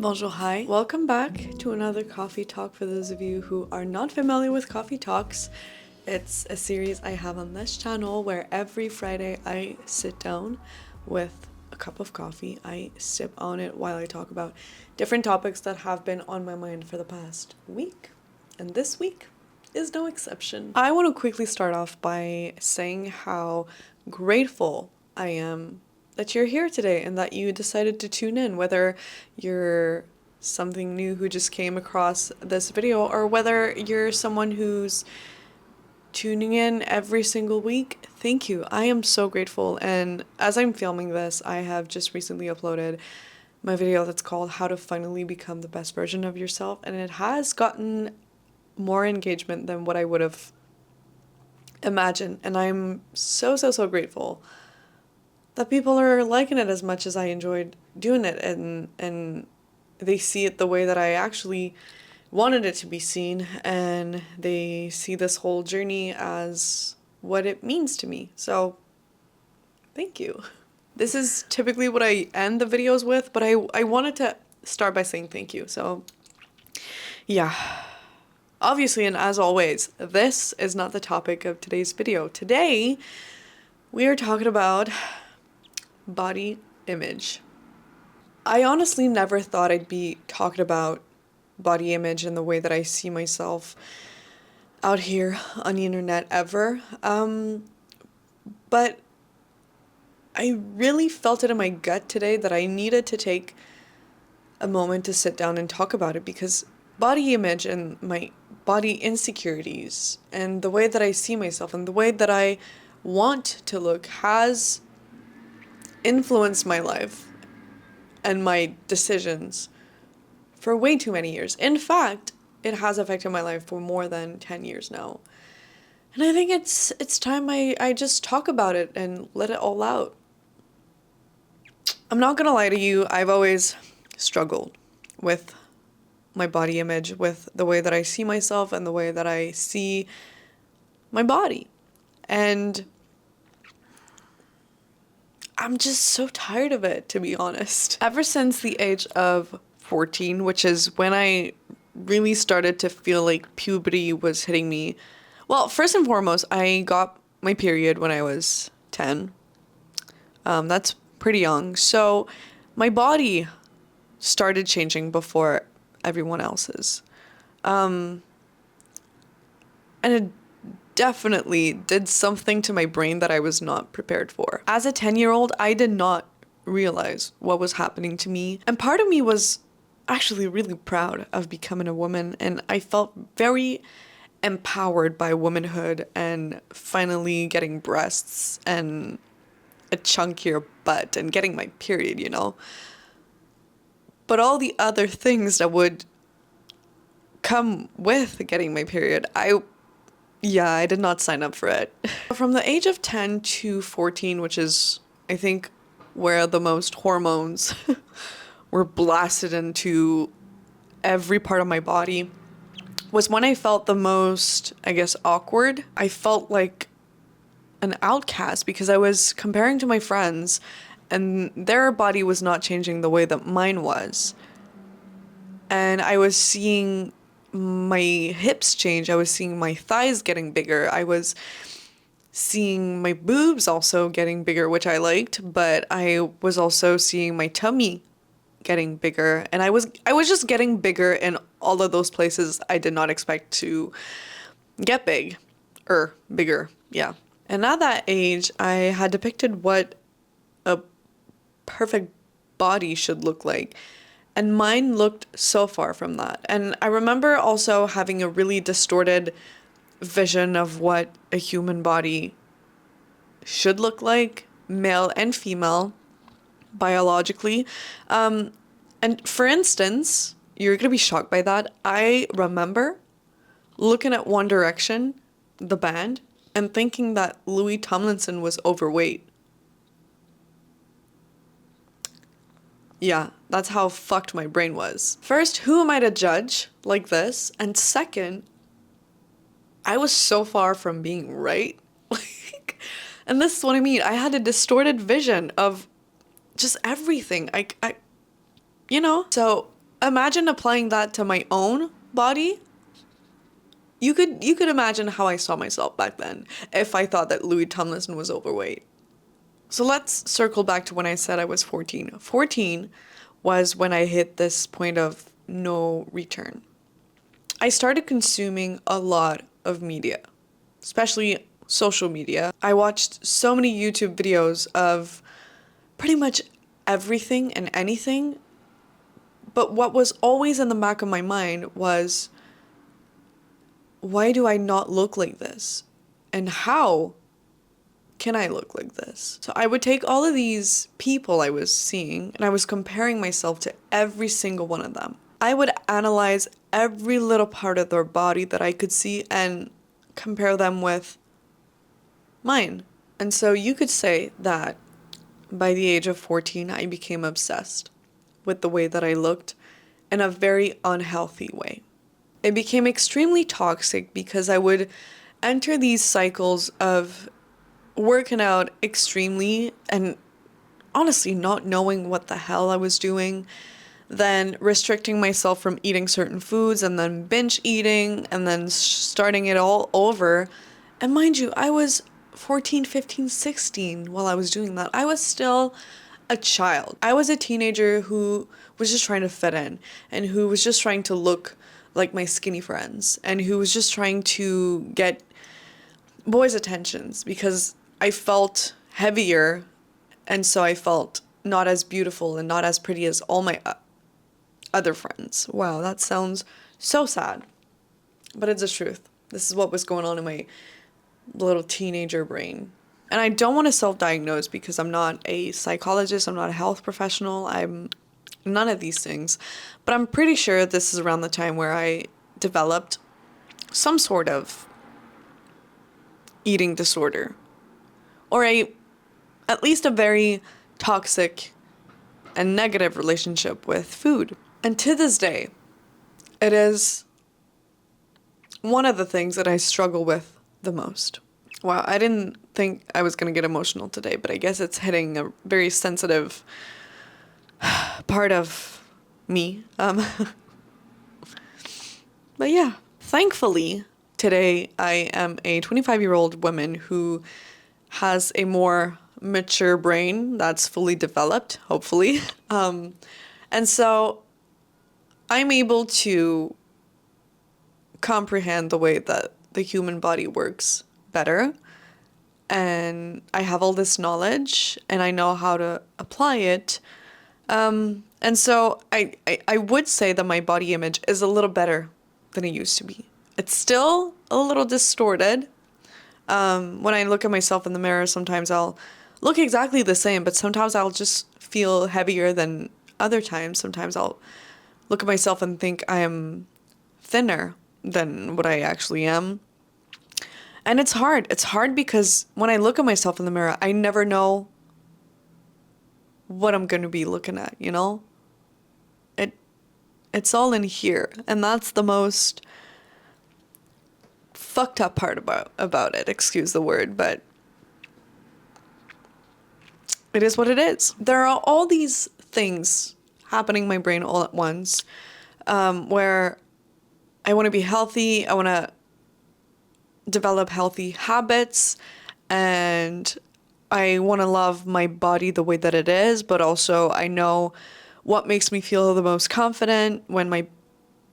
Bonjour, hi. Welcome back to another coffee talk for those of you who are not familiar with coffee talks. It's a series I have on this channel where every Friday I sit down with a cup of coffee. I sip on it while I talk about different topics that have been on my mind for the past week. And this week is no exception. I want to quickly start off by saying how grateful I am that you're here today and that you decided to tune in, whether you're something new who just came across this video or whether you're someone who's tuning in every single week. Thank you. I am so grateful. And as I'm filming this, I have just recently uploaded my video that's called How to Finally Become the Best Version of Yourself, and it has gotten more engagement than what I would have imagined, and I'm so grateful that people are liking it as much as I enjoyed doing it, and they see it the way that I actually wanted it to be seen, and they see this whole journey as what it means to me. So thank you. This is typically what I end the videos with, but I wanted to start by saying thank you. So yeah. Obviously, and as always, this is not the topic of today's video. Today, we are talking about body image. I honestly never thought I'd be talking about body image and the way that I see myself out here on the internet ever. But I really felt it in my gut today that I needed to take a moment to sit down and talk about it, because body image and my body insecurities and the way that I see myself and the way that I want to look has influenced my life and my decisions for way too many years. In fact, it has affected my life for more than 10 years now. And I think it's time I just talk about it and let it all out. I'm not gonna lie to you, I've always struggled with my body image, with the way that I see myself and the way that I see my body. And I'm just so tired of it, to be honest. Ever since the age of 14, which is when I really started to feel like puberty was hitting me. Well, first and foremost, I got my period when I was 10. That's pretty young. So my body started changing before everyone else's. And it definitely did something to my brain that I was not prepared for. As a 10-year-old, I did not realize what was happening to me. And part of me was actually really proud of becoming a woman. And I felt very empowered by womanhood and finally getting breasts and a chunkier butt and getting my period, you know. But all the other things that would come with getting my period, I did not sign up for it. From the age of 10 to 14, which is, I think, where the most hormones were blasted into every part of my body, was when I felt the most, I guess, awkward. I felt like an outcast because I was comparing to my friends and their body was not changing the way that mine was. And I was seeing my hips change. I was seeing my thighs getting bigger. I was seeing my boobs also getting bigger, which I liked, but I was also seeing my tummy getting bigger. And I was just getting bigger in all of those places I did not expect to get bigger. Yeah. And at that age, I had depicted what a perfect body should look like. And mine looked so far from that. And I remember also having a really distorted vision of what a human body should look like, male and female, biologically. And for instance, you're gonna be shocked by that. I remember looking at One Direction, the band, and thinking that Louis Tomlinson was overweight. Yeah, that's how fucked my brain was. First, who am I to judge like this? And second, I was so far from being right. Like, and this is what I mean. I had a distorted vision of just everything. You know? So Imagine applying that to my own body. You could imagine how I saw myself back then if I thought that Louis Tomlinson was overweight. So let's circle back to when I said I was 14. 14 was when I hit this point of no return. I started consuming a lot of media, especially social media. I watched so many YouTube videos of pretty much everything and anything, but what was always in the back of my mind was, why do I not look like this? And how can I look like this? So I would take all of these people I was seeing and I was comparing myself to every single one of them. I would analyze every little part of their body that I could see and compare them with mine. And so you could say that by the age of 14, I became obsessed with the way that I looked in a very unhealthy way. It became extremely toxic because I would enter these cycles of working out extremely and honestly not knowing what the hell I was doing, then restricting myself from eating certain foods and then binge eating and then starting it all over. And mind you, I was 14, 15, 16 while I was doing that. I was still a child. I was a teenager who was just trying to fit in and who was just trying to look like my skinny friends and who was just trying to get boys' attentions because I felt heavier and so I felt not as beautiful and not as pretty as all my other friends. Wow, that sounds so sad, but it's the truth. This is what was going on in my little teenager brain. And I don't want to self-diagnose because I'm not a psychologist, I'm not a health professional, I'm none of these things. But I'm pretty sure this is around the time where I developed some sort of eating disorder or at least a very toxic and negative relationship with food. And to this day, it is one of the things that I struggle with the most. Wow, I didn't think I was going to get emotional today, but I guess it's hitting a very sensitive part of me. But yeah, thankfully, today I am a 25-year-old woman who has a more mature brain that's fully developed, hopefully. And so I'm able to comprehend the way that the human body works better. And I have all this knowledge and I know how to apply it. And so I would say that my body image is a little better than it used to be. It's still a little distorted. When I look at myself in the mirror, sometimes I'll look exactly the same, but sometimes I'll just feel heavier than other times. Sometimes I'll look at myself and think I am thinner than what I actually am. And it's hard. It's hard because when I look at myself in the mirror, I never know what I'm going to be looking at, you know? It's all in here. And that's the most fucked up part about it. Excuse the word, but it is what it is. There are all these things happening in my brain all at once, where I want to be healthy, I want to develop healthy habits, and I want to love my body the way that it is, but also I know what makes me feel the most confident when my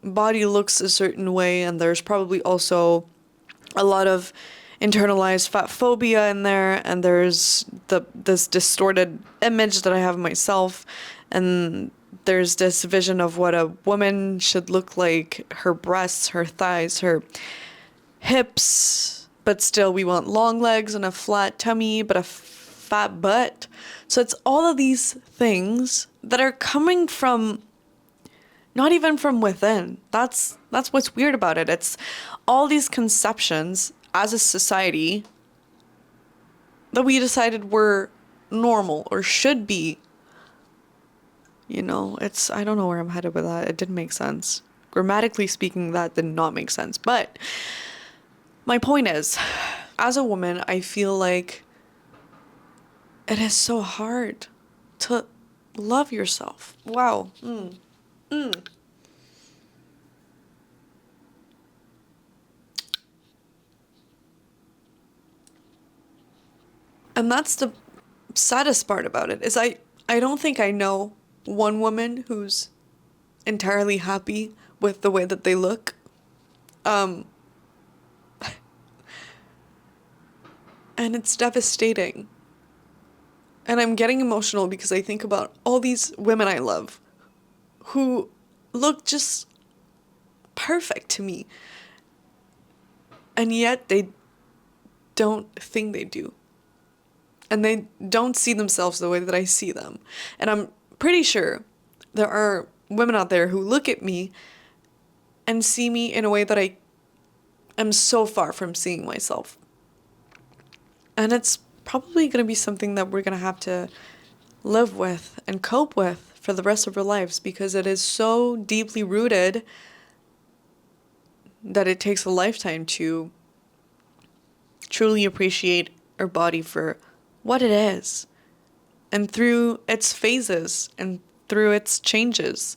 body looks a certain way, and there's probably also a lot of internalized fat phobia in there, and there's this distorted image that I have of myself, and there's this vision of what a woman should look like, her breasts, her thighs, her hips, but still we want long legs and a flat tummy, but a fat butt. So it's all of these things that are coming from not even from within. That's what's weird about it. It's all these conceptions as a society that we decided were normal or should be. You know, I don't know where I'm headed with that. It didn't make sense. Grammatically speaking, that did not make sense. But my point is, as a woman, I feel like it is so hard to love yourself. Wow. And that's the saddest part about it is I don't think I know one woman who's entirely happy with the way that they look. Um, and it's devastating. And I'm getting emotional because I think about all these women I love who look just perfect to me. And yet they don't think they do. And they don't see themselves the way that I see them. And I'm pretty sure there are women out there who look at me and see me in a way that I am so far from seeing myself. And it's probably going to be something that we're going to have to live with and cope with for the rest of our lives because it is so deeply rooted that it takes a lifetime to truly appreciate our body for what it is and through its phases and through its changes.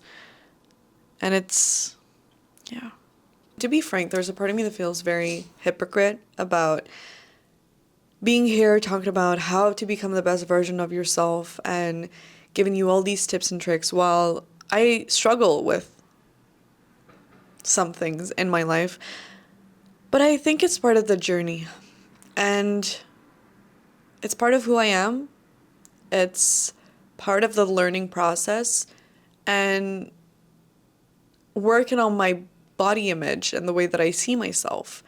And it's, yeah. To be frank, there's a part of me that feels very hypocrite about being here talking about how to become the best version of yourself and giving you all these tips and tricks while I struggle with some things in my life. But I think it's part of the journey and it's part of who I am. It's part of the learning process and working on my body image and the way that I see myself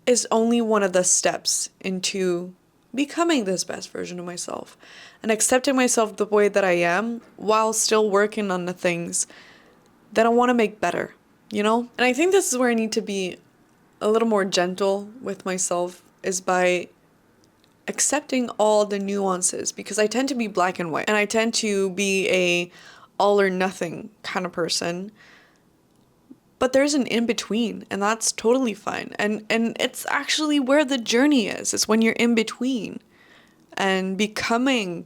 is only one of the steps into becoming this best version of myself and accepting myself the way that I am while still working on the things that I want to make better, you know? And I think this is where I need to be a little more gentle with myself is by accepting all the nuances because I tend to be black and white and I tend to be a all or nothing kind of person. But there's an in between and that's totally fine. And it's actually where the journey is. It's when you're in between and becoming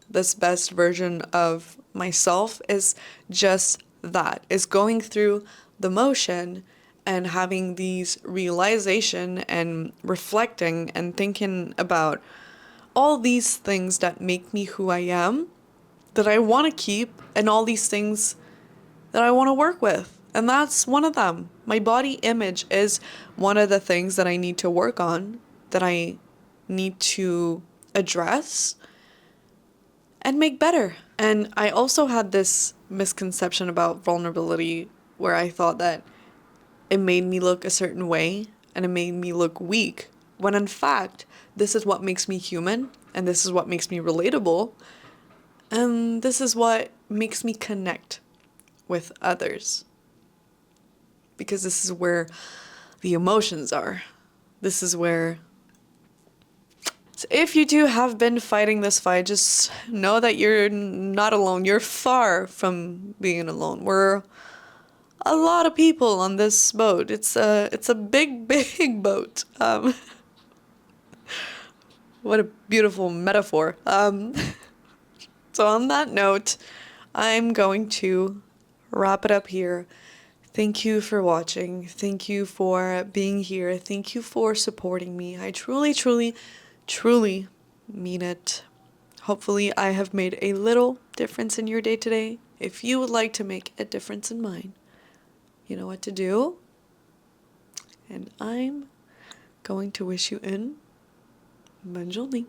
this best version of myself is just that. Is going through the motion and having these realization and reflecting and thinking about all these things that make me who I am, that I want to keep, and all these things that I want to work with. And that's one of them. My body image is one of the things that I need to work on, that I need to address and make better. And I also had this misconception about vulnerability where I thought that it made me look a certain way and it made me look weak, when in fact, this is what makes me human and this is what makes me relatable and this is what makes me connect with others. Because this is where the emotions are. This is where... So if you two have been fighting this fight, just know that you're not alone. You're far from being alone. We're a lot of people on this boat. It's a big, big boat. What a beautiful metaphor. So on that note, I'm going to wrap it up here. Thank you for watching. Thank you for being here. Thank you for supporting me. I truly, truly, truly mean it. Hopefully I have made a little difference in your day today. If you would like to make a difference in mine, you know what to do. And I'm going to wish you in bonne journée.